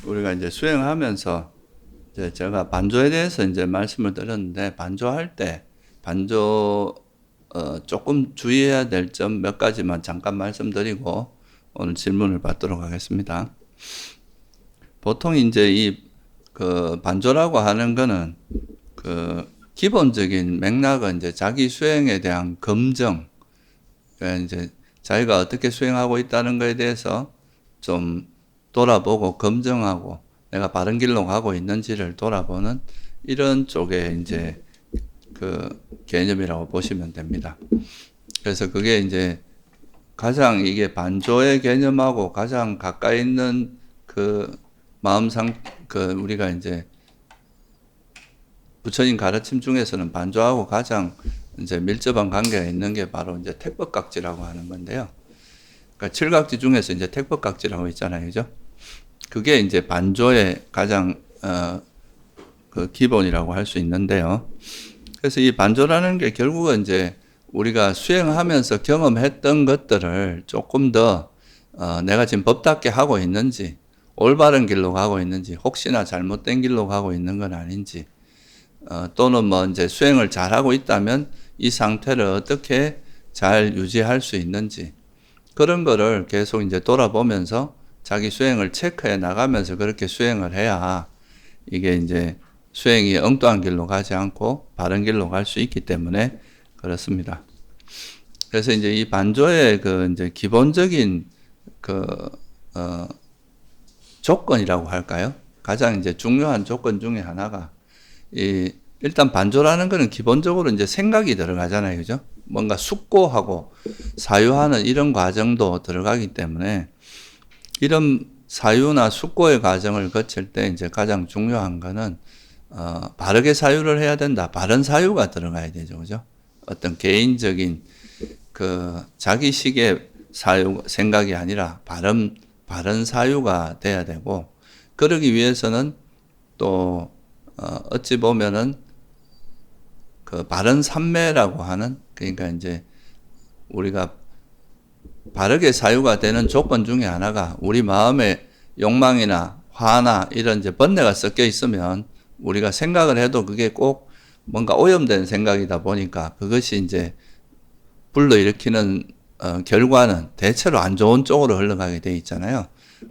우리가 이제 수행하면서 이제 제가 반조에 대해서 이제 말씀을 드렸는데, 반조할 때 반조 조금 주의해야 될 점 몇 가지만 잠깐 말씀드리고 오늘 질문을 받도록 하겠습니다. 보통 이제 이 그 반조라고 하는 거는 그 기본적인 맥락은 이제 자기 수행에 대한 검증, 그러니까 이제 자기가 어떻게 수행하고 있다는 것에 대해서 좀 돌아보고 검증하고 내가 바른 길로 가고 있는지를 돌아보는 이런 쪽에 이제 그 개념이라고 보시면 됩니다. 그래서 그게 이제 가장 이게 반조의 개념하고 가장 가까이 있는 그 그 우리가 이제 부처님 가르침 중에서는 반조하고 가장 이제 밀접한 관계가 있는 게 바로 이제 택법각지라고 하는 건데요. 그러니까 칠각지 중에서 이제 택법각지라고 있잖아요, 그죠? 그게 이제 반조의 가장 그 기본이라고 할 수 있는데요. 그래서 이 반조라는 게 결국은 이제 우리가 수행하면서 경험했던 것들을 조금 더 내가 지금 법답게 하고 있는지, 올바른 길로 가고 있는지, 혹시나 잘못된 길로 가고 있는 건 아닌지, 또는 뭐 이제 수행을 잘하고 있다면 이 상태를 어떻게 잘 유지할 수 있는지, 그런 거를 계속 이제 돌아보면서 자기 수행을 체크해 나가면서 그렇게 수행을 해야 이게 이제 수행이 엉뚱한 길로 가지 않고 바른 길로 갈 수 있기 때문에 그렇습니다. 그래서 이제 이 반조의 그 이제 기본적인 그 조건이라고 할까요? 가장 이제 중요한 조건 중에 하나가 일단 반조라는 거는 기본적으로 이제 생각이 들어가잖아요, 그죠? 뭔가 숙고하고 사유하는 이런 과정도 들어가기 때문에 이런 사유나 숙고의 과정을 거칠 때 이제 가장 중요한 거는 바르게 사유를 해야 된다. 바른 사유가 들어가야 되죠, 그죠? 어떤 개인적인 그 자기식의 사유 생각이 아니라 바른 사유가 돼야 되고, 그러기 위해서는 또 어찌 보면은 그 바른 삼매라고 하는, 그러니까 이제 우리가 바르게 사유가 되는 조건 중에 하나가 우리 마음에 욕망이나 화나 이런 이제 번뇌가 섞여 있으면 우리가 생각을 해도 그게 꼭 뭔가 오염된 생각이다 보니까 그것이 이제 불러일으키는 결과는 대체로 안 좋은 쪽으로 흘러가게 돼 있잖아요.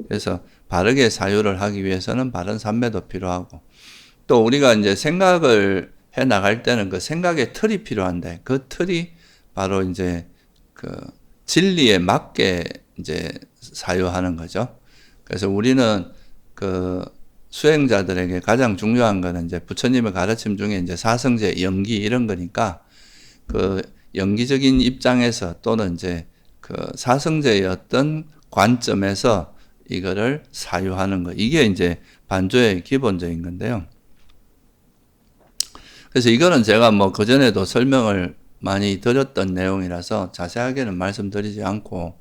그래서 바르게 사유를 하기 위해서는 바른 삼매도 필요하고, 또 우리가 이제 생각을 해 나갈 때는 그 생각의 틀이 필요한데 그 틀이 바로 이제 그 진리에 맞게 이제 사유하는 거죠. 그래서 우리는 그 수행자들에게 가장 중요한 거는 이제 부처님의 가르침 중에 이제 사성제, 연기 이런 거니까 그 연기적인 입장에서 또는 이제 그 사성제의 어떤 관점에서 이거를 사유하는 거. 이게 이제 반조의 기본적인 건데요. 그래서 이거는 제가 뭐 그전에도 설명을 많이 드렸던 내용이라서 자세하게는 말씀드리지 않고,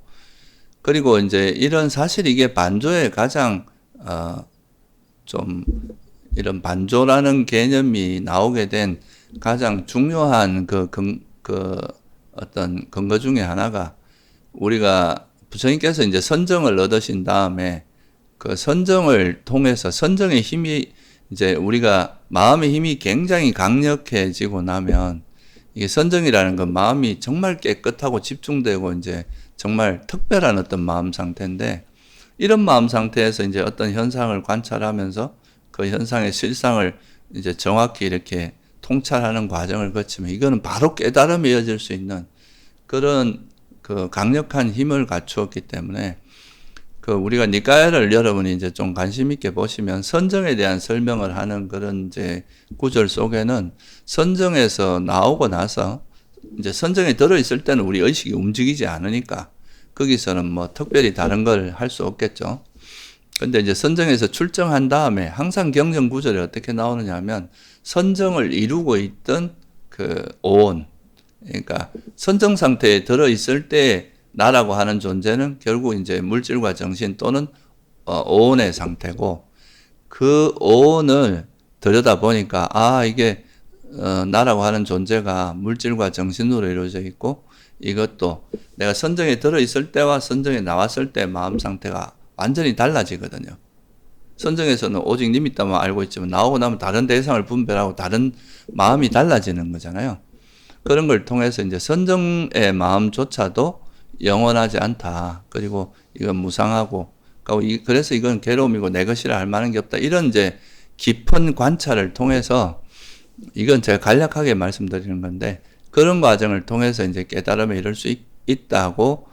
그리고 이제 이런 사실 이게 반조의 가장 좀 이런 반조라는 개념이 나오게 된 가장 중요한 그 어떤 근거 중에 하나가, 우리가 부처님께서 이제 선정을 얻으신 다음에 그 선정을 통해서 선정의 힘이 이제 우리가 마음의 힘이 굉장히 강력해지고 나면 이게 선정이라는 건 마음이 정말 깨끗하고 집중되고 이제 정말 특별한 어떤 마음 상태인데, 이런 마음 상태에서 이제 어떤 현상을 관찰하면서 그 현상의 실상을 이제 정확히 이렇게 통찰하는 과정을 거치면 이거는 바로 깨달음이 이어질 수 있는 그런 그 강력한 힘을 갖추었기 때문에, 그 우리가 니까야를 여러분이 이제 좀 관심 있게 보시면 선정에 대한 설명을 하는 그런 이제 구절 속에는 선정에서 나오고 나서 이제 선정에 들어 있을 때는 우리 의식이 움직이지 않으니까 거기서는 뭐 특별히 다른 걸 할 수 없겠죠. 근데 이제 선정에서 출정한 다음에 항상 경전 구절이 어떻게 나오느냐 하면 선정을 이루고 있던 그 오온, 그러니까 선정 상태에 들어 있을 때 나라고 하는 존재는 결국 이제 물질과 정신 또는 오온의 상태고, 그 오온을 들여다 보니까 이게 나라고 하는 존재가 물질과 정신으로 이루어져 있고, 이것도 내가 선정에 들어 있을 때와 선정에 나왔을 때 마음 상태가 완전히 달라지거든요. 선정에서는 오직 님 있다만 알고 있지만 나오고 나면 다른 대상을 분별하고 다른 마음이 달라지는 거잖아요. 그런 걸 통해서 이제 선정의 마음조차도 영원하지 않다. 그리고 이건 무상하고, 그래서 이건 괴로움이고 내 것이라 할 만한 게 없다. 이런 이제 깊은 관찰을 통해서, 이건 제가 간략하게 말씀드리는 건데, 그런 과정을 통해서 이제 깨달음에 이를 수 있다고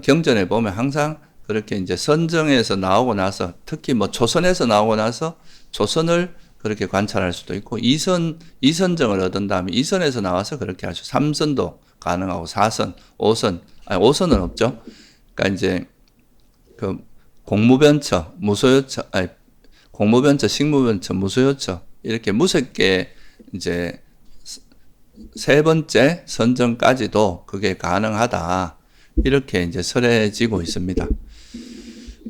경전에 보면 항상 그렇게 이제 선정에서 나오고 나서, 특히 뭐 초선에서 나오고 나서 초선을 그렇게 관찰할 수도 있고, 이선정을 얻은 다음에 이선에서 나와서 그렇게 하죠. 3선도 가능하고 4선, 5선, 아니 5선은 없죠. 그러니까 이제 그 공무변처, 무소요처, 아니 공무변처, 식무변처, 무소요처 이렇게 무섭게 이제 세 번째 선정까지도 그게 가능하다. 이렇게 이제 설해지고 있습니다.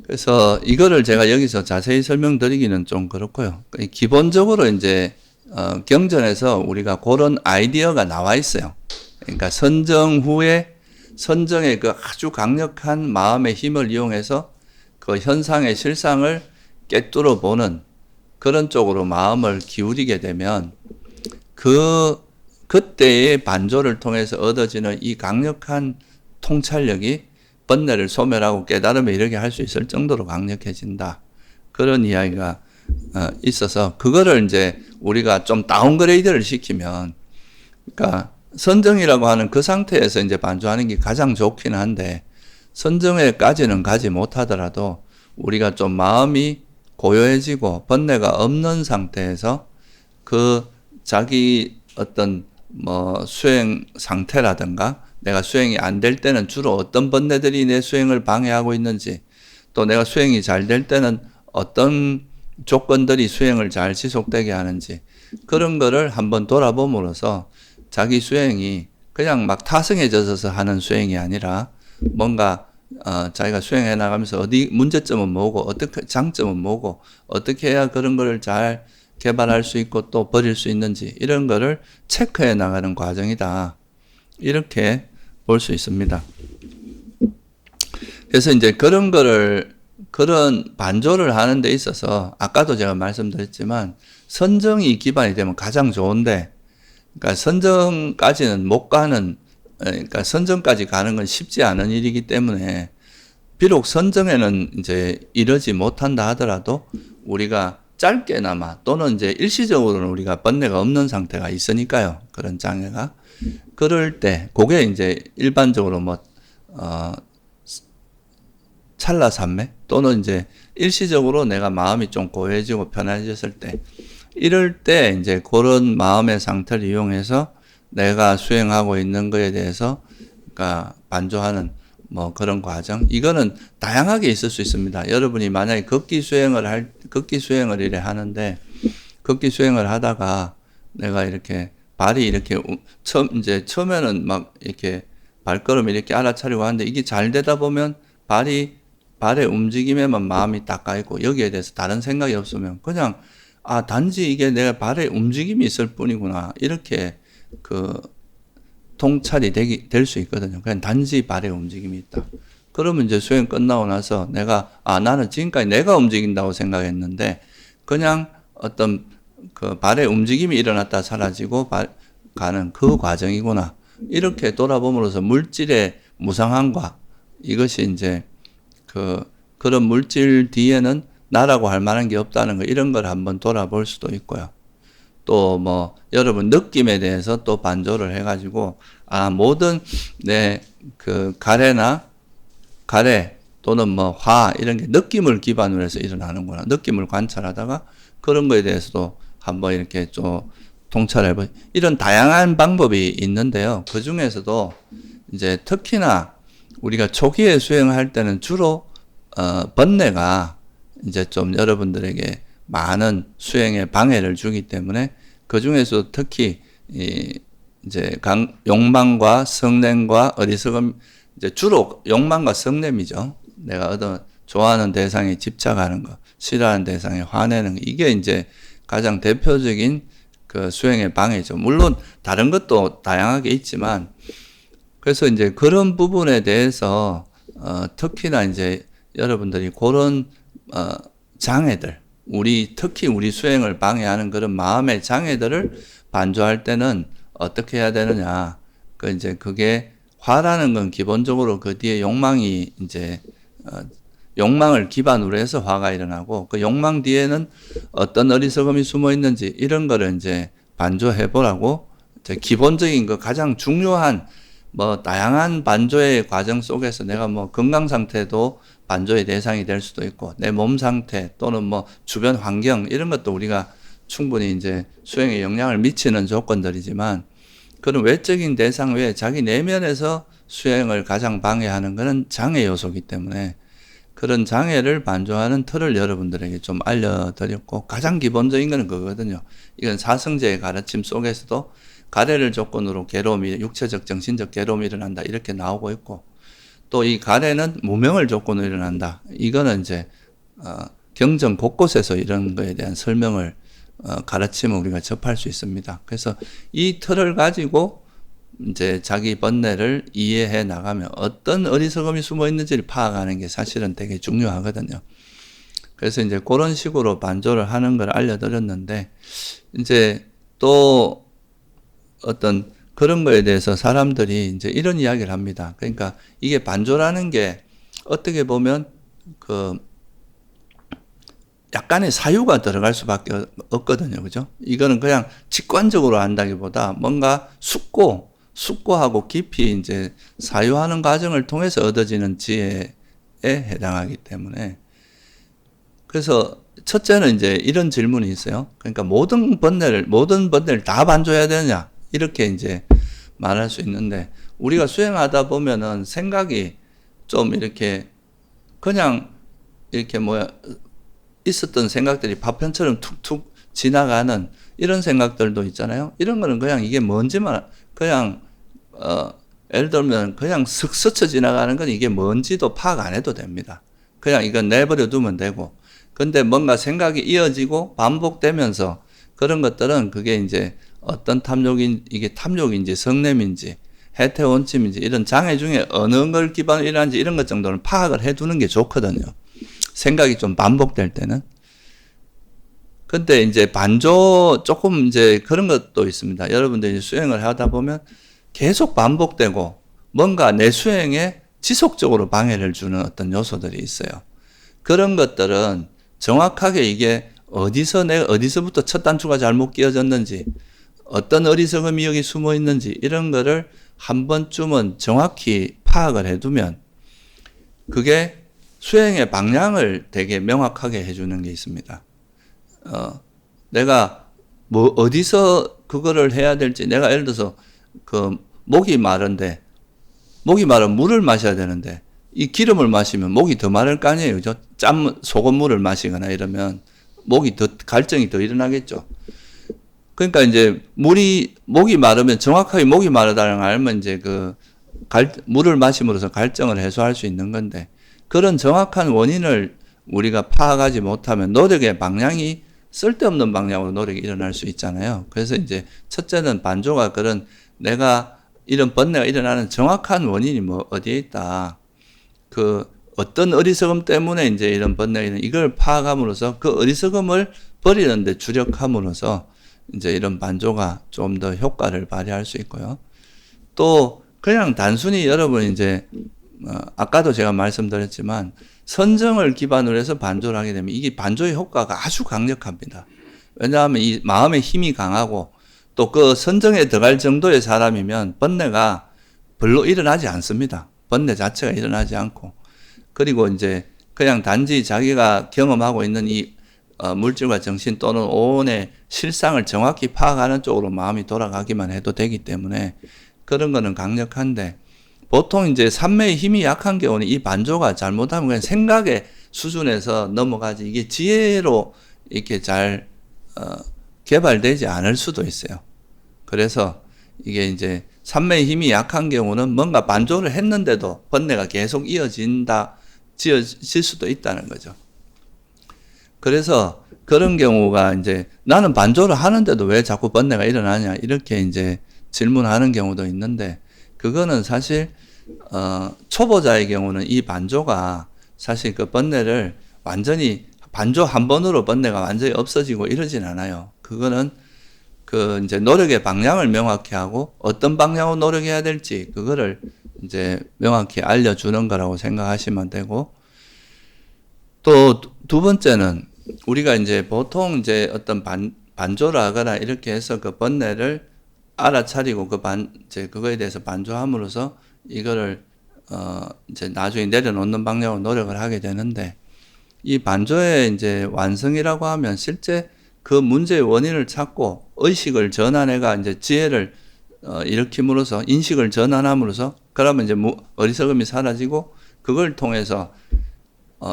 그래서 이거를 제가 여기서 자세히 설명드리기는 좀 그렇고요. 기본적으로 이제 경전에서 우리가 그런 아이디어가 나와 있어요. 그러니까 선정 후에 선정의 그 아주 강력한 마음의 힘을 이용해서 그 현상의 실상을 꿰뚫어 보는 그런 쪽으로 마음을 기울이게 되면 그때의 반조를 통해서 얻어지는 이 강력한 통찰력이 번뇌를 소멸하고 깨달음에 이르게 할 수 있을 정도로 강력해진다. 그런 이야기가 있어서 그거를 이제 우리가 좀 다운그레이드를 시키면, 그러니까 선정이라고 하는 그 상태에서 이제 반조하는 게 가장 좋긴 한데, 선정에까지는 가지 못하더라도 우리가 좀 마음이 고요해지고 번뇌가 없는 상태에서 그 자기 어떤 뭐 수행 상태라든가 내가 수행이 안 될 때는 주로 어떤 번뇌들이 내 수행을 방해하고 있는지, 또 내가 수행이 잘 될 때는 어떤 조건들이 수행을 잘 지속되게 하는지, 그런 거를 한번 돌아봄으로써 자기 수행이 그냥 막 타성해져서 하는 수행이 아니라 뭔가 자기가 수행해 나가면서 어디 문제점은 뭐고 어떻게 장점은 뭐고 어떻게 해야 그런 거를 잘 개발할 수 있고 또 버릴 수 있는지, 이런 거를 체크해 나가는 과정이다. 이렇게 볼 수 있습니다. 그래서 이제 그런 반조를 하는 데 있어서 아까도 제가 말씀드렸지만 선정이 기반이 되면 가장 좋은데, 그러니까 선정까지는 못 가는, 그러니까 선정까지 가는 건 쉽지 않은 일이기 때문에 비록 선정에는 이제 이르지 못한다 하더라도 우리가 짧게나마 또는 이제 일시적으로는 우리가 번뇌가 없는 상태가 있으니까요. 그런 장애가. 그럴 때, 그게 이제 일반적으로 찰나산매 또는 이제 일시적으로 내가 마음이 좀 고요해지고 편해졌을 때, 이럴 때 이제 그런 마음의 상태를 이용해서 내가 수행하고 있는 거에 대해서 그러니까 반조하는 뭐 그런 과정, 이거는 다양하게 있을 수 있습니다. 여러분이 만약에 걷기 수행을 이래 하는데, 걷기 수행을 하다가 내가 이렇게 발이 이렇게 처음에는 막 이렇게 발걸음이 이렇게 알아차리고 하는데, 이게 잘 되다 보면 발의 움직임에만 마음이 딱 가 있고 여기에 대해서 다른 생각이 없으면 그냥 단지 이게 내가 발의 움직임이 있을 뿐이구나, 이렇게 통찰이 될 수 있거든요. 그냥 단지 발의 움직임이 있다. 그러면 이제 수행 끝나고 나서 내가 나는 지금까지 내가 움직인다고 생각했는데 그냥 어떤 그 발의 움직임이 일어났다 사라지고 가는 그 과정이구나, 이렇게 돌아봄으로써 물질의 무상함과 이것이 이제 그런 물질 뒤에는 나라고 할 만한 게 없다는 거, 이런 걸 한번 돌아볼 수도 있고요. 또 뭐 여러분 느낌에 대해서 또 반조를 해가지고 모든 내 그 가래 또는 뭐 화 이런 게 느낌을 기반으로 해서 일어나는구나, 느낌을 관찰하다가 그런 거에 대해서도 한번 이렇게 좀 통찰해보, 이런 다양한 방법이 있는데요. 그 중에서도 이제 특히나 우리가 초기에 수행할 때는 주로 번뇌가 이제 좀 여러분들에게 많은 수행에 방해를 주기 때문에 그 중에서 특히 이제 욕망과 성냄과 어리석음, 이제 주로 욕망과 성냄이죠. 내가 좋아하는 대상에 집착하는 거, 싫어하는 대상에 화내는 거, 이게 이제 가장 대표적인 그 수행의 방해죠. 물론 다른 것도 다양하게 있지만, 그래서 이제 그런 부분에 대해서 특히나 이제 여러분들이 그런 장애들, 특히 우리 수행을 방해하는 그런 마음의 장애들을 반조할 때는 어떻게 해야 되느냐. 그게 화라는 건 기본적으로 그 뒤에 욕망이 욕망을 기반으로 해서 화가 일어나고, 그 욕망 뒤에는 어떤 어리석음이 숨어 있는지 이런 거를 반조해 보라고, 기본적인 거 가장 중요한 다양한 반조의 과정 속에서 내가 건강 상태도 반조의 대상이 될 수도 있고, 내 몸 상태 또는 주변 환경 이런 것도 우리가 충분히 수행에 영향을 미치는 조건들이지만, 그런 외적인 대상 외에 자기 내면에서 수행을 가장 방해하는 것은 장애 요소이기 때문에 그런 장애를 반조하는 틀을 여러분들에게 좀 알려드렸고, 가장 기본적인 것은 그거거든요. 이건 사성제의 가르침 속에서도 가래를 조건으로 괴로움이, 육체적, 정신적 괴로움이 일어난다 이렇게 나오고 있고, 또 이 가래는 무명을 조건으로 일어난다. 이거는 경전 곳곳에서 이런 거에 대한 설명을 가르침을 우리가 접할 수 있습니다. 그래서 이 틀을 가지고 자기 번뇌를 이해해 나가면 어떤 어리석음이 숨어 있는지를 파악하는 게 사실은 되게 중요하거든요. 그래서 그런 식으로 반조를 하는 걸 알려드렸는데, 또 어떤 그런 거에 대해서 사람들이 이런 이야기를 합니다. 그러니까 이게 반조라는 게 어떻게 보면 약간의 사유가 들어갈 수밖에 없거든요. 그죠? 이거는 그냥 직관적으로 한다기보다 뭔가 숙고하고 깊이 사유하는 과정을 통해서 얻어지는 지혜에 해당하기 때문에. 그래서 첫째는 이런 질문이 있어요. 그러니까 모든 번뇌를 다 반조해야 되느냐? 이렇게 말할 수 있는데, 우리가 수행하다 보면은 생각이 좀 그냥 있었던 생각들이 파편처럼 툭툭 지나가는 이런 생각들도 있잖아요. 이런 거는 그냥 이게 뭔지만 그냥 예를 들면 그냥 슥 스쳐 지나가는 건 이게 뭔지도 파악 안 해도 됩니다. 그냥 이건 내버려 두면 되고. 근데 뭔가 생각이 이어지고 반복되면서 그런 것들은 그게 어떤 이게 탐욕인지 성냄인지 해태원침인지 이런 장애 중에 어느 걸 기반으로 일어나는지 이런 것 정도는 파악을 해 두는 게 좋거든요. 생각이 좀 반복될 때는. 근데 반조 조금 그런 것도 있습니다. 여러분들이 수행을 하다 보면 계속 반복되고 뭔가 내 수행에 지속적으로 방해를 주는 어떤 요소들이 있어요. 그런 것들은 정확하게 이게 어디서부터 첫 단추가 잘못 끼어졌는지, 어떤 어리석음이 여기 숨어 있는지 이런 거를 한 번쯤은 정확히 파악을 해두면 그게 수행의 방향을 되게 명확하게 해주는 게 있습니다. 내가 어디서 그거를 해야 될지, 내가 예를 들어서 목이 마른데, 목이 마르면 물을 마셔야 되는데, 이 기름을 마시면 목이 더 마를 거 아니에요. 그죠? 소금물을 마시거나 이러면 갈증이 더 일어나겠죠. 그러니까 목이 마르면 정확하게 목이 마르다는 걸 알면 물을 마심으로써 갈증을 해소할 수 있는 건데, 그런 정확한 원인을 우리가 파악하지 못하면 노력의 방향이 쓸데없는 방향으로 노력이 일어날 수 있잖아요. 그래서 첫째는 반조가 그런 내가 이런 번뇌가 일어나는 정확한 원인이 어디에 있다. 어떤 어리석음 때문에 이런 번뇌가 있는 이걸 파악함으로써 그 어리석음을 버리는데 주력함으로써 이런 반조가 좀 더 효과를 발휘할 수 있고요. 또 그냥 단순히 여러분 아까도 제가 말씀드렸지만 선정을 기반으로 해서 반조를 하게 되면 이게 반조의 효과가 아주 강력합니다. 왜냐하면 이 마음의 힘이 강하고 또 그 선정에 들어갈 정도의 사람이면 번뇌가 별로 일어나지 않습니다. 번뇌 자체가 일어나지 않고, 그리고 그냥 단지 자기가 경험하고 있는 이 물질과 정신 또는 오온의 실상을 정확히 파악하는 쪽으로 마음이 돌아가기만 해도 되기 때문에 그런 거는 강력한데, 보통 삼매의 힘이 약한 경우는 이 반조가 잘못하면 그냥 생각의 수준에서 넘어가지 이게 지혜로 이렇게 잘 개발되지 않을 수도 있어요. 그래서 이게 삼매의 힘이 약한 경우는 뭔가 반조를 했는데도 번뇌가 계속 지어질 수도 있다는 거죠. 그래서 그런 경우가 나는 반조를 하는데도 왜 자꾸 번뇌가 일어나냐 이렇게 질문하는 경우도 있는데, 그거는 사실 초보자의 경우는 이 반조가 사실 그 번뇌를 완전히 반조 한 번으로 번뇌가 완전히 없어지고 이러진 않아요. 그거는 그 이제 노력의 방향을 명확히 하고 어떤 방향으로 노력해야 될지 그거를 이제 명확히 알려주는 거라고 생각하시면 되고, 또 두 번째는 우리가 이제 보통 이제 어떤 반조를 하거나 이렇게 해서 그 번뇌를 알아차리고 이제 그거에 대해서 반조함으로써 이거를 이제 나중에 내려놓는 방향으로 노력을 하게 되는데, 이 반조의 이제 완성이라고 하면 실제 그 문제의 원인을 찾고 의식을 전환해가 이제 지혜를 일으킴으로써 인식을 전환함으로써 그러면 이제 어리석음이 사라지고 그걸 통해서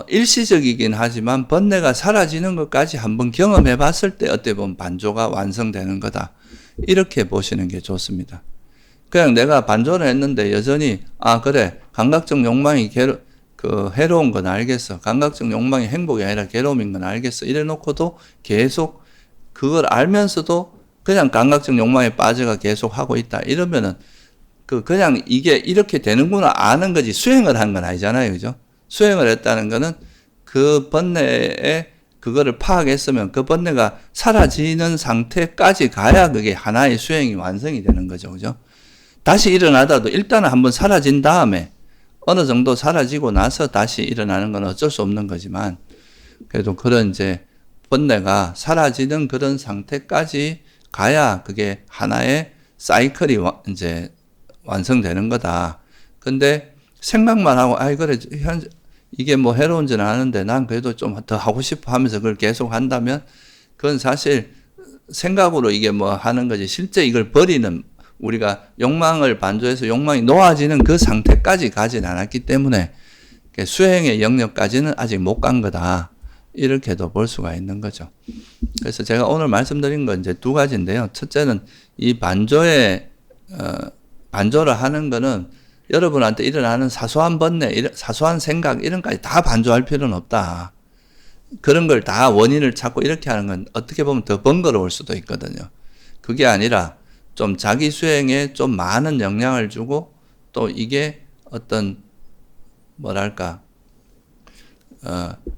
일시적이긴 하지만 번뇌가 사라지는 것까지 한번 경험해 봤을 때 어떻게 보면 반조가 완성되는 거다. 이렇게 보시는 게 좋습니다. 그냥 내가 반조를 했는데 여전히 그래 감각적 욕망이 해로운 건 알겠어. 감각적 욕망이 행복이 아니라 괴로움인 건 알겠어. 이래 놓고도 계속 그걸 알면서도 그냥 감각적 욕망에 빠져가 계속 하고 있다. 이러면은 그냥 이게 이렇게 되는구나 아는 거지 수행을 한 건 아니잖아요. 그죠? 수행을 했다는 거는 그 번뇌에 그거를 파악했으면 그 번뇌가 사라지는 상태까지 가야 그게 하나의 수행이 완성이 되는 거죠. 그죠? 다시 일어나다도 일단은 한번 사라진 다음에 어느 정도 사라지고 나서 다시 일어나는 건 어쩔 수 없는 거지만, 그래도 그런 이제 번뇌가 사라지는 그런 상태까지 가야 그게 하나의 사이클이 이제 완성되는 거다. 근데 생각만 하고, 그래, 이게 뭐 해로운지는 아는데 난 그래도 좀 더 하고 싶어 하면서 그걸 계속 한다면 그건 사실 생각으로 이게 뭐 하는 거지 실제 이걸 버리는, 우리가 욕망을 반조해서 욕망이 놓아지는 그 상태까지 가진 않았기 때문에 수행의 영역까지는 아직 못 간 거다. 이렇게도 볼 수가 있는 거죠. 그래서 제가 오늘 말씀드린 건 이제 두 가지인데요. 첫째는 이 반조를 하는 거는 여러분한테 일어나는 사소한 번뇌, 사소한 생각 이런 까지 다 반조할 필요는 없다. 그런 걸 다 원인을 찾고 이렇게 하는 건 어떻게 보면 더 번거로울 수도 있거든요. 그게 아니라 좀 자기 수행에 좀 많은 영향을 주고 또 이게 어떤 뭐랄까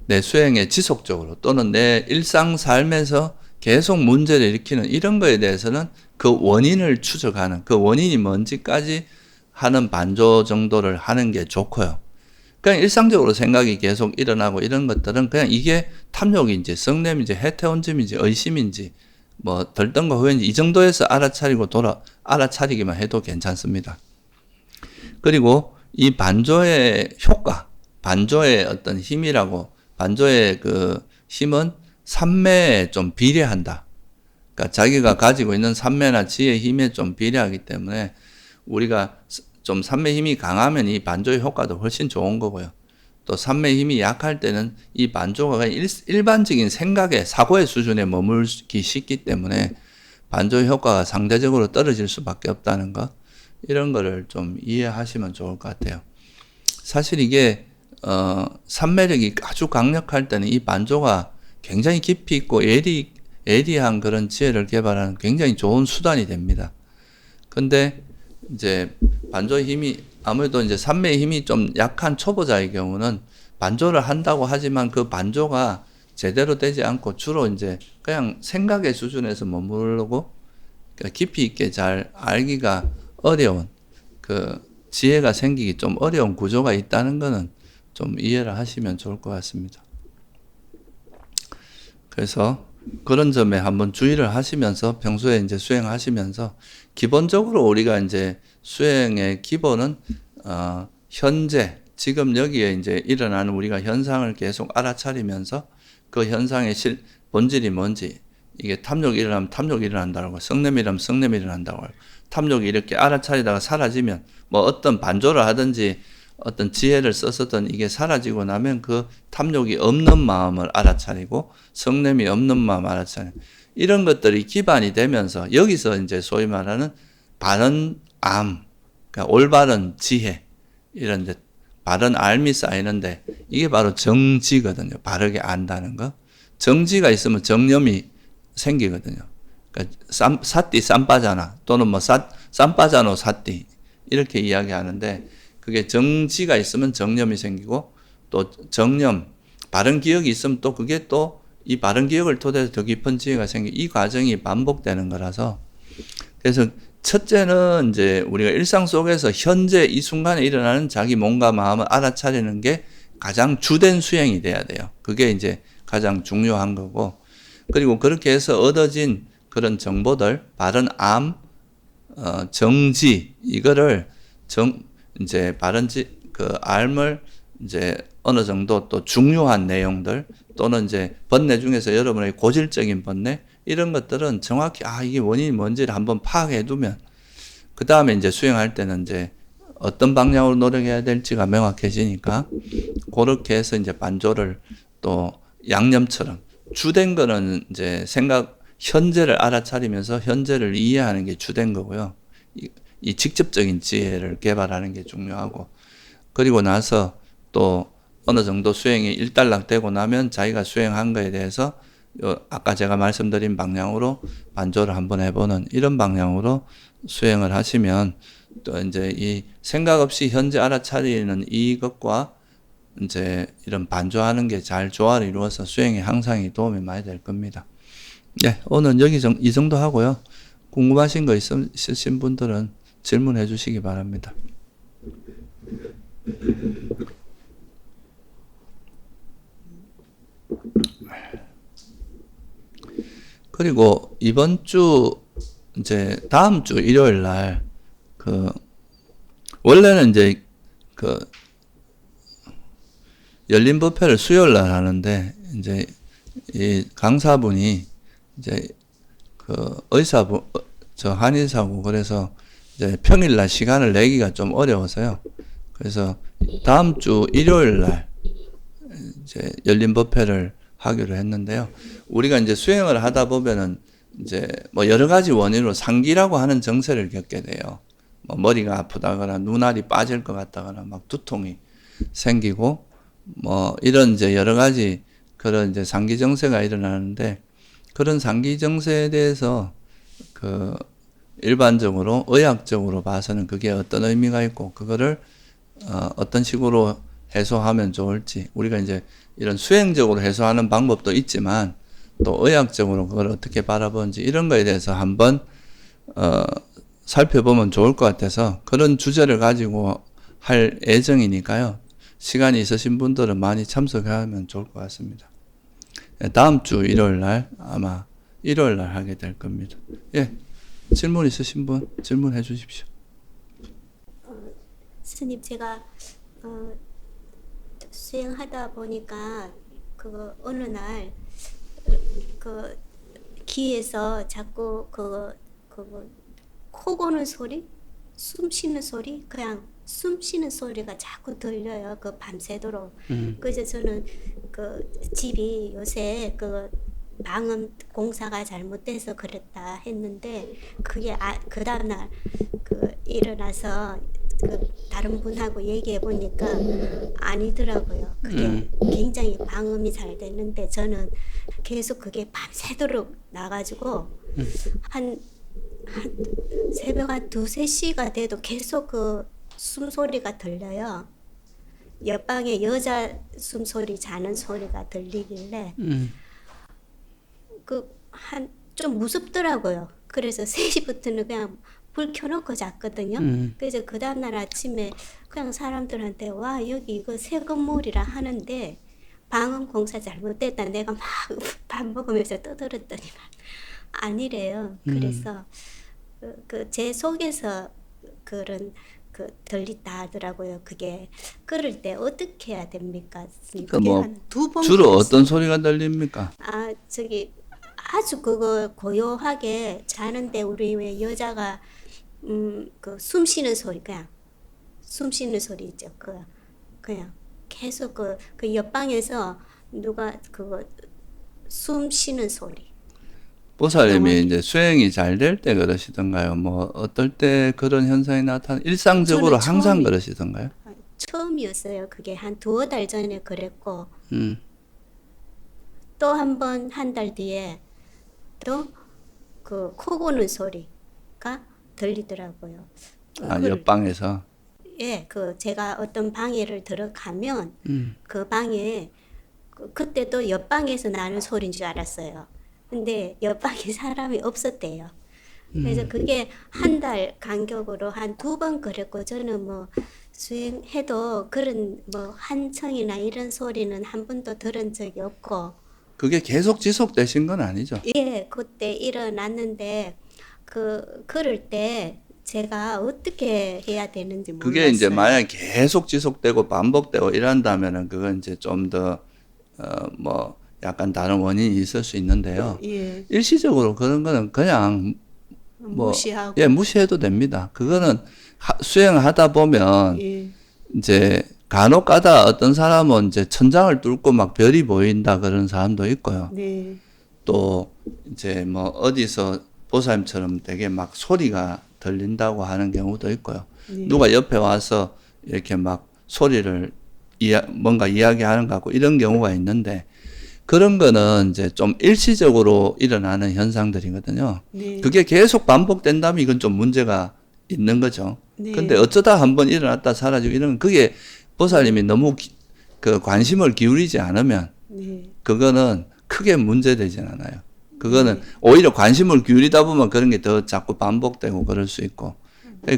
내 수행에 지속적으로 또는 내 일상 삶에서 계속 문제를 일으키는 이런 거에 대해서는 그 원인을 추적하는, 그 원인이 뭔지까지 하는 반조 정도를 하는 게 좋고요. 그냥 일상적으로 생각이 계속 일어나고 이런 것들은 그냥 이게 탐욕인지 성냄인지 해태원즘인지 의심인지 뭐 들뜬과 후회인지 이 정도에서 알아차리기만 해도 괜찮습니다. 그리고 이 반조의 효과, 반조의 어떤 힘이라고, 반조의 그 힘은 삼매에 좀 비례한다. 그러니까 자기가 가지고 있는 삼매나 지혜의 힘에 좀 비례하기 때문에 우리가 좀 삼매 힘이 강하면 이 반조의 효과도 훨씬 좋은 거고요. 또 삼매 힘이 약할 때는 이 반조가 일반적인 생각의 사고의 수준에 머물기 쉽기 때문에 반조의 효과가 상대적으로 떨어질 수밖에 없다는 거, 이런 거를 좀 이해하시면 좋을 것 같아요. 사실 이게 삼매력이 아주 강력할 때는 이 반조가 굉장히 깊이 있고 예리한 그런 지혜를 개발하는 굉장히 좋은 수단이 됩니다. 근데 이제 반조의 힘이 아무래도 이제 삼매의 힘이 좀 약한 초보자의 경우는 반조를 한다고 하지만 그 반조가 제대로 되지 않고 주로 이제 그냥 생각의 수준에서 머무르고 깊이 있게 잘 알기가 어려운 그 지혜가 생기기 좀 어려운 구조가 있다는 거는 좀 이해를 하시면 좋을 것 같습니다. 그래서 그런 점에 한번 주의를 하시면서 평소에 이제 수행하시면서 기본적으로 우리가 이제 수행의 기본은 현재 지금 여기에 이제 일어나는 우리가 현상을 계속 알아차리면서 그 현상의 본질이 뭔지, 이게 탐욕이 일어나면 탐욕이 일어난다고, 성냄이 일어나면 성냄이 일어난다고, 탐욕이 이렇게 알아차리다가 사라지면 뭐 어떤 반조를 하든지 어떤 지혜를 썼었던 이게 사라지고 나면 그 탐욕이 없는 마음을 알아차리고 성냄이 없는 마음을 알아차리고 이런 것들이 기반이 되면서 여기서 이제 소위 말하는 바른 암, 그러니까 올바른 지혜, 이런 이제 바른 알미 쌓이는데 이게 바로 정지거든요. 바르게 안다는 거. 정지가 있으면 정념이 생기거든요. 그러니까 사띠 쌈빠자나 또는 뭐 쌈빠자노 사띠 이렇게 이야기하는데 그게 정지가 있으면 정념이 생기고 또 정념, 바른 기억이 있으면 또 그게 또 이 바른 기억을 토대로 더 깊은 지혜가 이 과정이 반복되는 거라서. 그래서 첫째는 이제 우리가 일상 속에서 현재 이 순간에 일어나는 자기 몸과 마음을 알아차리는 게 가장 주된 수행이 돼야 돼요. 그게 이제 가장 중요한 거고. 그리고 그렇게 해서 얻어진 그런 정보들, 바른 정지, 이거를 이제 알을 이제 어느 정도 또 중요한 내용들 또는 이제 번뇌 중에서 여러분의 고질적인 번뇌 이런 것들은 정확히 이게 원인이 뭔지를 한번 파악해 두면 그 다음에 이제 수행할 때는 이제 어떤 방향으로 노력해야 될지가 명확해지니까 그렇게 해서 이제 반조를 또 양념처럼 주된 거는 이제 현재를 알아차리면서 현재를 이해하는 게 주된 거고요. 이 직접적인 지혜를 개발하는 게 중요하고 그리고 나서 또 어느 정도 수행이 일단락되고 나면 자기가 수행한 거에 대해서 아까 제가 말씀드린 방향으로 반조를 한번 해보는 이런 방향으로 수행을 하시면 또 이제 이 생각 없이 현재 알아차리는 이것과 이제 이런 반조하는 게 잘 조화를 이루어서 수행에 항상 도움이 많이 될 겁니다. 네, 오늘 이 정도 하고요. 궁금하신 거 있으신 분들은 질문해 주시기 바랍니다. 그리고 이번 주 이제 다음 주 일요일 날 원래는 이제 열린 법회를 수요일 날 하는데 이제 이 강사분이 이제 한의사고 그래서 이제 평일 날 시간을 내기가 좀 어려워서요. 그래서 다음 주 일요일 날 이제 열린 법회를 하기로 했는데요. 우리가 이제 수행을 하다 보면은 이제 뭐 여러 가지 원인으로 상기라고 하는 정세를 겪게 돼요. 뭐 머리가 아프다거나 눈알이 빠질 것 같다거나 막 두통이 생기고 뭐 이런 이제 여러 가지 그런 이제 상기 정세가 일어나는데 그런 상기 정세에 대해서 일반적으로 의학적으로 봐서는 그게 어떤 의미가 있고 그거를 어떤 식으로 해소하면 좋을지 우리가 이제 이런 수행적으로 해소하는 방법도 있지만 또 의학적으로 그걸 어떻게 바라보는지 이런 거에 대해서 한번 살펴보면 좋을 것 같아서 그런 주제를 가지고 할 예정이니까요. 시간이 있으신 분들은 많이 참석하면 좋을 것 같습니다. 다음 주 일요일 날 아마 일요일 날 하게 될 겁니다. 예, 질문 있으신 분 질문해 주십시오. 스님 제가 수행하다 보니까 어느 날 귀에서 자꾸 코 고는 소리, 숨 쉬는 소리, 그냥 숨 쉬는 소리가 자꾸 들려요. 밤새도록. 그래서 저는 집이 요새 방음 공사가 잘못돼서 그랬다 했는데 그게 그 다음날 일어나서 다른 분하고 얘기해 보니까 아니더라고요. 그게 굉장히 방음이 잘 됐는데 저는 계속 그게 밤새도록 나가지고 한 새벽 한 2, 3시가 돼도 계속 숨소리가 들려요. 옆방에 여자 숨소리 자는 소리가 들리길래 좀 무섭더라고요. 그래서 3시부터는 그냥 불 켜놓고 잤거든요. 그래서 그 다음날 아침에 그냥 사람들한테 와 여기 이거 새 건물이라 하는데 방음 공사 잘못됐다 내가 막 밥 먹으면서 떠들었더니만 아니래요. 그래서 제 속에서 그런 들린다 하더라고요. 그게 그럴 때 어떻게 해야 됩니까? 그게 뭐 한 2번 주로 어떤 소리가 들립니까? 아주 고요하게 자는데 우리 왜 여자가 숨 쉬는 소리 그냥 숨 쉬는 소리 있죠. 그냥 계속 그 옆방에서 누가 숨 쉬는 소리. 보살님이 이제 수행이 잘 될 때 그러시던가요? 뭐 어떨 때 그런 현상이 일상적으로 항상 그러시던가요? 처음이었어요. 그게 한 2달 전에 그랬고 또 한 번 한 달 뒤에 또 코 고는 소리가 들리더라고요. 옆방에서? 예, 제가 어떤 방에를 들어가면 그 방에 그때도 옆방에서 나는 소리인 줄 알았어요. 근데 옆방에 사람이 없었대요. 그래서 그게 한 달 간격으로 한 2번 그랬고, 저는 뭐 수행해도 그런 뭐 한청이나 이런 소리는 한 번도 들은 적이 없고, 그게 계속 지속되신 건 아니죠? 예, 그때 일어났는데 그럴 때 제가 어떻게 해야 되는지 몰랐어요. 그게 이제 만약 계속 지속되고 반복되고 이런다면은 그건 이제 좀 더 뭐 약간 다른 원인이 있을 수 있는데요. 예, 일시적으로 그런 거는 그냥 뭐 무시하고. 예, 무시해도 됩니다. 그거는 수행하다 보면 예, 이제 간혹 가다 어떤 사람은 이제 천장을 뚫고 막 별이 보인다 그런 사람도 있고요. 네, 또 이제 뭐 어디서 보살님처럼 되게 막 소리가 들린다고 하는 경우도 있고요. 네. 누가 옆에 와서 이렇게 막 소리를 뭔가 이야기하는 것 같고 이런 경우가 있는데, 그런 거는 이제 좀 일시적으로 일어나는 현상들이거든요. 네. 그게 계속 반복된다면 이건 좀 문제가 있는 거죠. 네. 근데 어쩌다 한번 일어났다 사라지고 이런 그게 보살님이 너무 그 관심을 기울이지 않으면 네. 그거는 크게 문제되진 않아요. 그거는 오히려 관심을 기울이다 보면 그런 게 더 자꾸 반복되고 그럴 수 있고,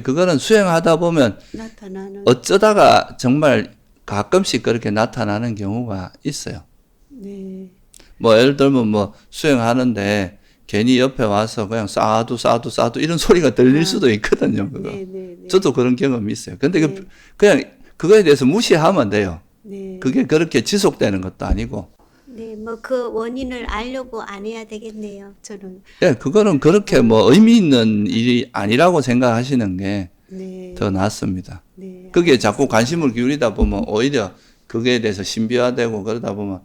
그거는 수행하다 보면 나타나는. 어쩌다가 정말 가끔씩 그렇게 나타나는 경우가 있어요. 네. 뭐 예를 들면 뭐 수행하는데 괜히 옆에 와서 그냥 싸도 이런 소리가 들릴 수도 있거든요. 그거. 네, 네, 네. 저도 그런 경험이 있어요. 근데 네. 그냥 그거에 대해서 무시하면 돼요. 네. 그게 그렇게 지속되는 것도 아니고. 네, 뭐 그 원인을 알려고 안 해야 되겠네요. 저는. 예, 그거는 그렇게 뭐 의미 있는 일이 아니라고 생각하시는 게 네. 더 낫습니다. 네. 그게 자꾸 관심을 기울이다 보면 오히려 그거에 대해서 신비화되고 그러다 보면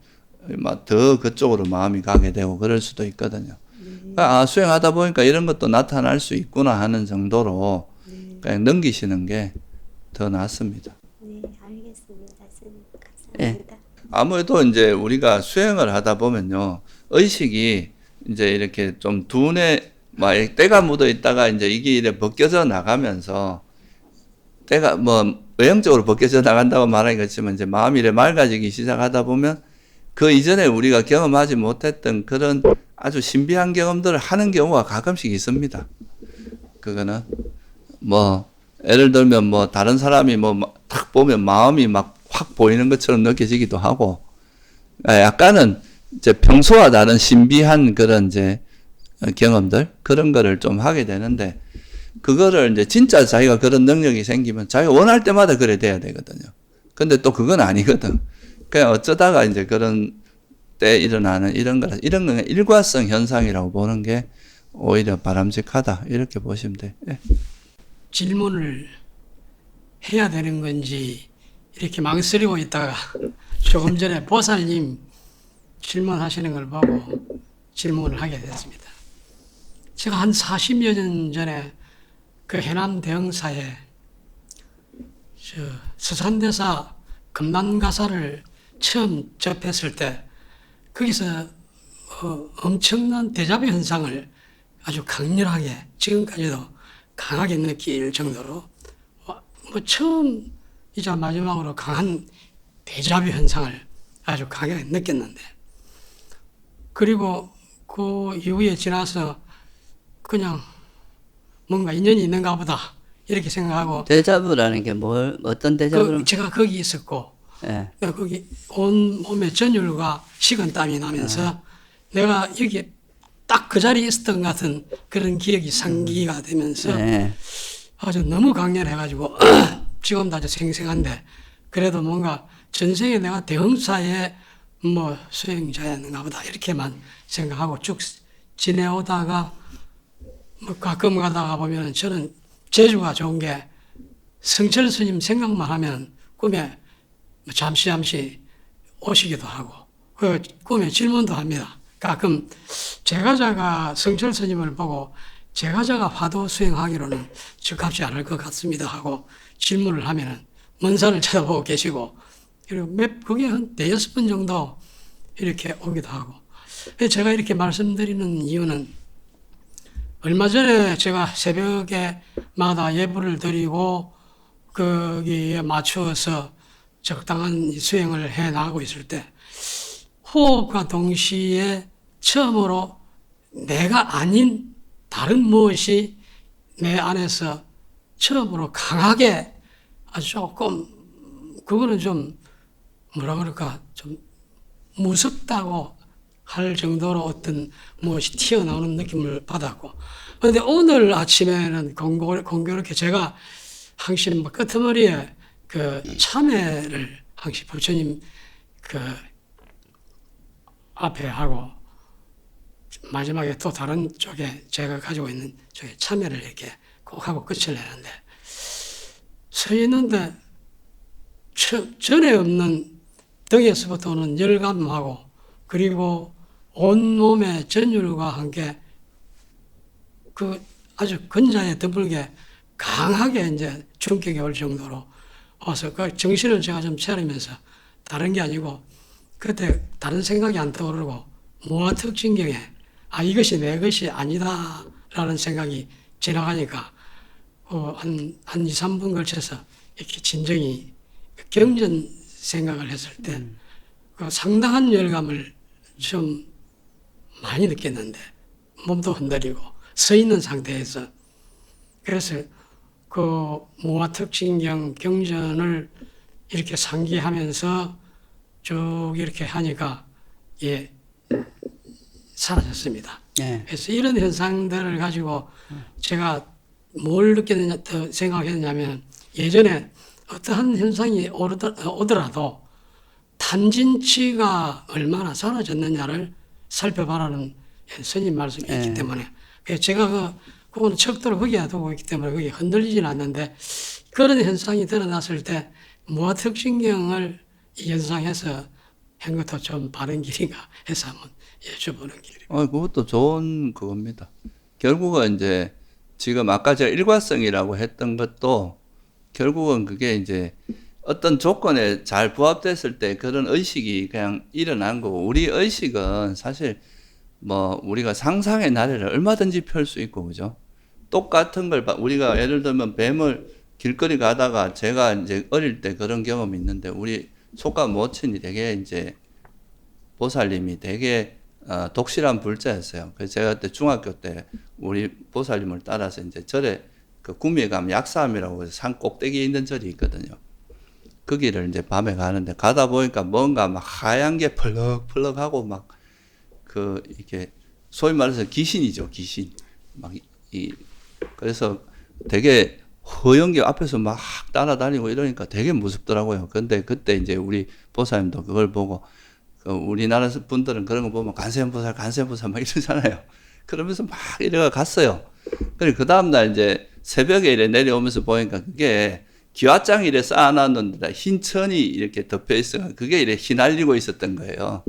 막 더 그쪽으로 마음이 가게 되고 그럴 수도 있거든요. 그러니까 수행하다 보니까 이런 것도 나타날 수 있구나 하는 정도로 그냥 넘기시는 게 더 낫습니다. 네, 알겠습니다. 스님, 예. 감사합니다. 아무래도 이제 우리가 수행을 하다 보면요, 의식이 이제 이렇게 좀 두뇌 막 때가 묻어 있다가 이제 이게 이렇게 벗겨져 나가면서, 때가 뭐 외형적으로 벗겨져 나간다고 말하기가 그렇지만 이제 마음이 이렇게 맑아지기 시작하다 보면 그 이전에 우리가 경험하지 못했던 그런 아주 신비한 경험들을 하는 경우가 가끔씩 있습니다. 그거는 뭐 예를 들면 뭐 다른 사람이 뭐 딱 보면 마음이 막 확 보이는 것처럼 느껴지기도 하고, 약간은 이제 평소와 다른 신비한 그런 이제 경험들, 그런 거를 좀 하게 되는데, 그거를 이제 진짜 자기가 그런 능력이 생기면 자기가 원할 때마다 그래 돼야 되거든요. 근데 또 그건 아니거든. 그냥 어쩌다가 이제 그런 때 일어나는 이런 거는 일과성 현상이라고 보는 게 오히려 바람직하다, 이렇게 보시면 돼. 예. 질문을 해야 되는 건지 이렇게 망설이고 있다가 조금 전에 보살님 질문하시는 걸 보고 질문을 하게 됐습니다. 제가 한 40여 년 전에 그 해남 대흥사에 서산대사 금난가사를 처음 접했을 때 거기서 엄청난 데자뷰 현상을 아주 강렬하게, 지금까지도 강하게 느낄 정도로 뭐 처음이자 마지막으로 강한 데자뷰 현상을 아주 강하게 느꼈는데, 그리고 그 이후에 지나서 그냥 뭔가 인연이 있는가 보다 이렇게 생각하고, 데자부라는 게 어떤 데자부를? 제가 거기 있었고 예. 내가 거기 온 몸에 전율과 식은땀이 나면서 내가 여기 딱 그 자리에 있었던 것 같은 그런 기억이 상기가 되면서 예. 아주 너무 강렬해가지고 지금도 아주 생생한데, 그래도 뭔가 전생에 내가 대흥사에 뭐 수행자였는가 보다 이렇게만 생각하고 쭉 지내오다가 뭐 가끔 가다가 보면 저는 재주가 좋은 게 성철 스님 생각만 하면 꿈에 잠시 오시기도 하고 그 꿈에 질문도 합니다. 가끔 제가자가 성철 스님을 보고 제가자가 화도 수행하기로는 적합지 않을 것 같습니다 하고 질문을 하면은 먼 산을 쳐다보고 계시고, 그리고 그게 한 5-6번 정도 이렇게 오기도 하고. 제가 이렇게 말씀드리는 이유는 얼마 전에 제가 새벽에 마다 예불을 드리고 거기에 맞추어서 적당한 수행을 해 나가고 있을 때 호흡과 동시에 처음으로 내가 아닌 다른 무엇이 내 안에서 처음으로 강하게 아주 조금 그거는 좀 뭐라 그럴까 좀 무섭다고 할 정도로 어떤 무엇이 튀어나오는 느낌을 받았고 그런데 오늘 아침에는 공교롭게 제가 항상 뭐 끄트머리에 그 참회를 항상 부처님 그 앞에 하고 마지막에 또 다른 쪽에 제가 가지고 있는 쪽에 참회를 이렇게 꼭 하고 끝을 내는데 서 있는데 전에 없는 등에서부터 오는 열감하고 그리고 온몸의 전율과 함께 그 아주 근자에 드물게 강하게 이제 충격이 올 정도로 와서 그 정신을 제가 좀 차리면서 다른 게 아니고 그때 다른 생각이 안 떠오르고 무아특징경에 이것이 내 것이 아니다라는 생각이 지나가니까 한 2, 3분 걸쳐서 이렇게 진정이 경전 생각을 했을 때 상당한 열감을 좀 많이 느꼈는데 몸도 흔들리고 서 있는 상태에서 그래서 그 무아특징경 경전을 이렇게 상기하면서 쭉 이렇게 하니까 사라졌습니다. 네. 그래서 이런 현상들을 가지고 제가 뭘 느꼈느냐 생각했냐면 예전에 어떠한 현상이 오더라도 탄진치가 얼마나 사라졌느냐를 살펴봐라는 스님 말씀이 있기 때문에 제가 그거는 척도를 거기에 두고 있기 때문에 그게 흔들리진 않는데 그런 현상이 드러났을 때 무아특징경을 연상해서 한 것도 좀 바른 길인가 해서 한번 여쭤보는 길입니다. 그것도 좋은 그겁니다. 결국은 이제 지금 아까 제가 일과성이라고 했던 것도 결국은 그게 이제 어떤 조건에 잘 부합됐을 때 그런 의식이 그냥 일어난 거고 우리 의식은 사실 뭐 우리가 상상의 나래를 얼마든지 펼 수 있고 그죠? 똑같은 걸 우리가 예를 들면 뱀을 길거리 가다가 제가 이제 어릴 때 그런 경험이 있는데 우리 조카 모친이 되게 이제 보살님이 되게 독실한 불자였어요. 그래서 제가 그때 중학교 때 우리 보살님을 따라서 이제 절에 그 구미에 가면 약사암이라고 해서 산 꼭대기에 있는 절이 있거든요. 거기를 이제 밤에 가는데 가다 보니까 뭔가 막 하얀 게 펄럭펄럭하고 막 그 이렇게 소위 말해서 귀신이죠, 귀신. 막 그래서 되게 허연 게 앞에서 막 따라다니고 이러니까 되게 무섭더라고요. 근데 그때 이제 우리 보살님도 그걸 보고 우리나라 분들은 그런 거 보면 관세음보살 막 이러잖아요. 그러면서 막 이래가 갔어요. 그 다음날 이제 새벽에 이래 내려오면서 보니까 그게 기와장 이래 쌓아놨는데 흰 천이 이렇게 덮여 있어. 그게 이래 휘날리고 있었던 거예요.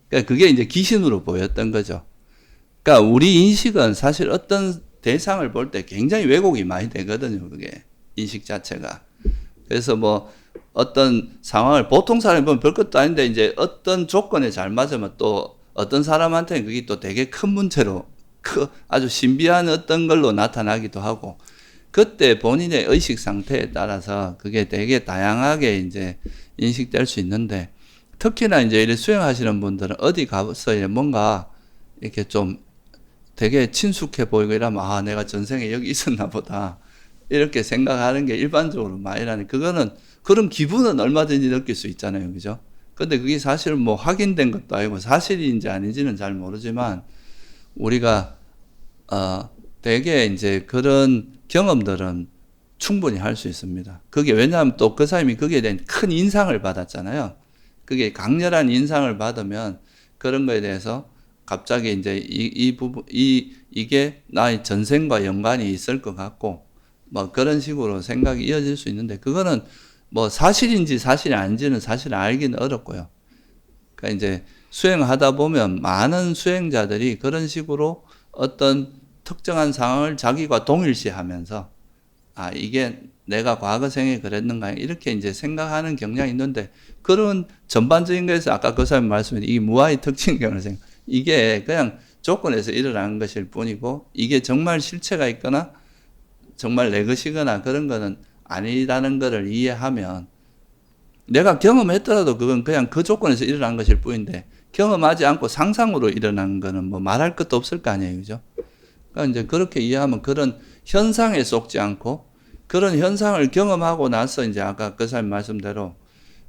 그러니까 그게 이제 귀신으로 보였던 거죠. 그러니까 우리 인식은 사실 어떤 대상을 볼 때 굉장히 왜곡이 많이 되거든요. 그게 인식 자체가. 그래서 뭐 어떤 상황을 보통 사람이 보면 별것도 아닌데 이제 어떤 조건에 잘 맞으면 또 어떤 사람한테는 그게 또 되게 큰 문제로 아주 신비한 어떤 걸로 나타나기도 하고 그때 본인의 의식 상태에 따라서 그게 되게 다양하게 이제 인식될 수 있는데 특히나 이제 이렇게 수행하시는 분들은 어디 가서 뭔가 이렇게 좀 되게 친숙해 보이고 이러면 내가 전생에 여기 있었나 보다 이렇게 생각하는 게 일반적으로 많이 나는 그거는 그런 기분은 얼마든지 느낄 수 있잖아요. 그죠? 근데 그게 사실 뭐 확인된 것도 아니고 사실인지 아닌지는 잘 모르지만 우리가 되게 이제 그런 경험들은 충분히 할 수 있습니다. 그게 왜냐하면 또 그 사람이 거기에 대한 큰 인상을 받았잖아요. 그게 강렬한 인상을 받으면 그런 거에 대해서 갑자기 이제 이게 나의 전생과 연관이 있을 것 같고 뭐 그런 식으로 생각이 이어질 수 있는데 그거는 뭐 사실인지 사실이 아닌지는 사실 알기는 어렵고요. 그러니까 이제 수행하다 보면 많은 수행자들이 그런 식으로 어떤 특정한 상황을 자기가 동일시하면서 이게 내가 과거 생에 그랬는가 이렇게 이제 생각하는 경향이 있는데 그런 전반적인 거에서 아까 그 사람이 말씀하신 이 무아의 특징경을 이게 그냥 조건에서 일어나는 것일 뿐이고 이게 정말 실체가 있거나 정말 내 것이거나 그런 거는 아니라는 것을 이해하면 내가 경험했더라도 그건 그냥 그 조건에서 일어난 것일 뿐인데 경험하지 않고 상상으로 일어난 거는 뭐 말할 것도 없을 거 아니에요. 그죠? 그러니까 이제 그렇게 이해하면 그런 현상에 속지 않고 그런 현상을 경험하고 나서 이제 아까 그 사람 말씀대로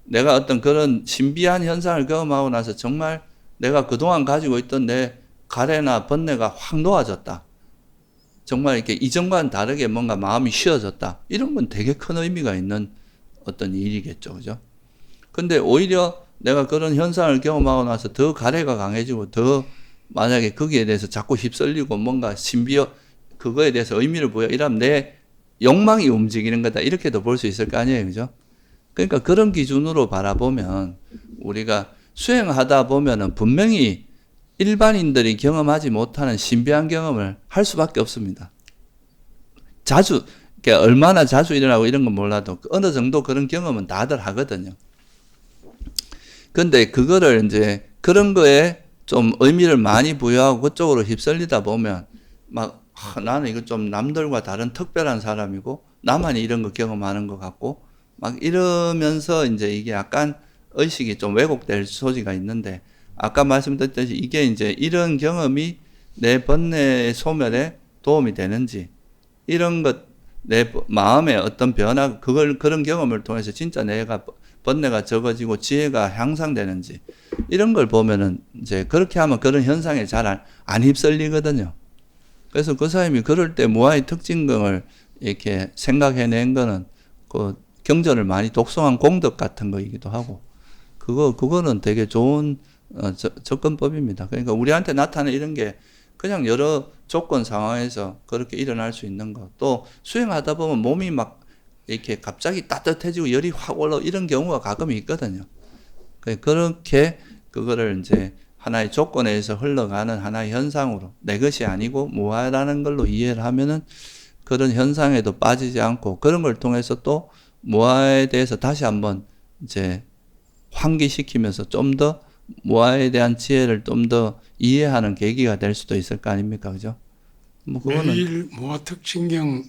내가 어떤 그런 신비한 현상을 경험하고 나서 정말 내가 그동안 가지고 있던 내 가래나 번뇌가 확 놓아졌다. 정말 이렇게 이전과는 다르게 뭔가 마음이 쉬어졌다. 이런 건 되게 큰 의미가 있는 어떤 일이겠죠. 그죠? 근데 오히려 내가 그런 현상을 경험하고 나서 더 가래가 강해지고 더 만약에 거기에 대해서 자꾸 휩쓸리고 뭔가 그거에 대해서 의미를 부여 이러면 내 욕망이 움직이는 거다. 이렇게도 볼 수 있을 거 아니에요. 그죠? 그러니까 그런 기준으로 바라보면 우리가 수행하다 보면은 분명히 일반인들이 경험하지 못하는 신비한 경험을 할 수밖에 없습니다. 자주, 그러니까 얼마나 자주 일어나고 이런 건 몰라도 어느 정도 그런 경험은 다들 하거든요. 근데 그거를 이제 그런 거에 좀 의미를 많이 부여하고 그쪽으로 휩쓸리다 보면 막 나는 이거 좀 남들과 다른 특별한 사람이고 나만이 이런 거 경험하는 것 같고 막 이러면서 이제 이게 약간 의식이 좀 왜곡될 소지가 있는데 아까 말씀드렸듯이 이게 이제 이런 경험이 내 번뇌의 소멸에 도움이 되는지 이런 것 내 마음의 어떤 변화 그런 경험을 통해서 진짜 내가 번뇌가 적어지고 지혜가 향상되는지 이런 걸 보면은 이제 그렇게 하면 그런 현상에 잘 안 휩쓸리거든요. 그래서 그 사람이 그럴 때 무아의 특징을 이렇게 생각해낸 거는 그 경전을 많이 독송한 공덕 같은 거이기도 하고 그거는 되게 좋은 접근법입니다. 그러니까 우리한테 나타나는 이런 게 그냥 여러 조건 상황에서 그렇게 일어날 수 있는 거. 또 수행하다 보면 몸이 막 이렇게 갑자기 따뜻해지고 열이 확 올라 이런 경우가 가끔 있거든요. 그렇게 그거를 이제 하나의 조건에 의해서 흘러가는 하나의 현상으로 내 것이 아니고 무아라는 걸로 이해를 하면은 그런 현상에도 빠지지 않고 그런 걸 통해서 또 무아에 대해서 다시 한번 이제 환기시키면서 좀 더 무아에 대한 지혜를 좀 더 이해하는 계기가 될 수도 있을 거 아닙니까? 그죠? 뭐 그거는 매일 무아특징경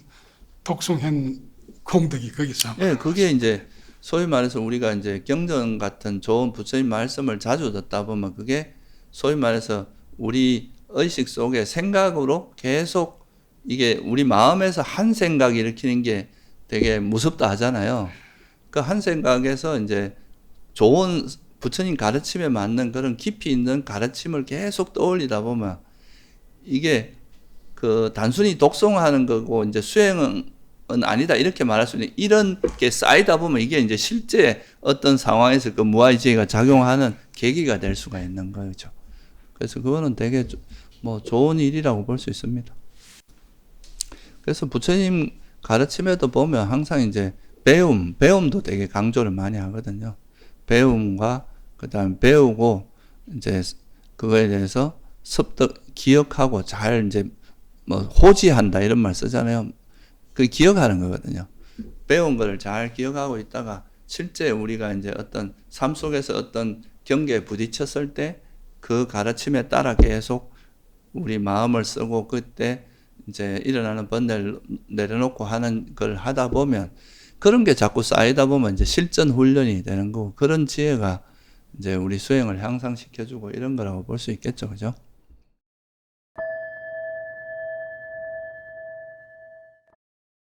독송한 공덕이 거기서 예, 그게 이제 소위 말해서 우리가 이제 경전 같은 좋은 부처님 말씀을 자주 듣다 보면 그게 소위 말해서 우리 의식 속에 생각으로 계속 이게 우리 마음에서 한 생각 일으키는 게 되게 무섭다 하잖아요. 그 한 생각에서 이제 좋은 부처님 가르침에 맞는 그런 깊이 있는 가르침을 계속 떠올리다 보면 이게 그 단순히 독송하는 거고 이제 수행은 아니다 이렇게 말할 수 있는 이런 게 쌓이다 보면 이게 이제 실제 어떤 상황에서 그 무아의 지혜가 작용하는 계기가 될 수가 있는 거죠. 그래서 그거는 되게 뭐 좋은 일이라고 볼 수 있습니다. 그래서 부처님 가르침에도 보면 항상 이제 배움도 되게 강조를 많이 하거든요. 배움과 그다음에 배우고 이제 그거에 대해서 습득 기억하고 잘 이제 뭐 호지한다 이런 말 쓰잖아요. 그 기억하는 거거든요. 배운 거를 잘 기억하고 있다가 실제 우리가 이제 어떤 삶 속에서 어떤 경계에 부딪혔을 때 그 가르침에 따라 계속 우리 마음을 쓰고 그때 이제 일어나는 번뇌를 내려놓고 하는 걸 하다 보면 그런 게 자꾸 쌓이다 보면 이제 실전 훈련이 되는 거고 그런 지혜가 이제 우리 수행을 향상시켜주고 이런 거라고 볼 수 있겠죠. 그죠?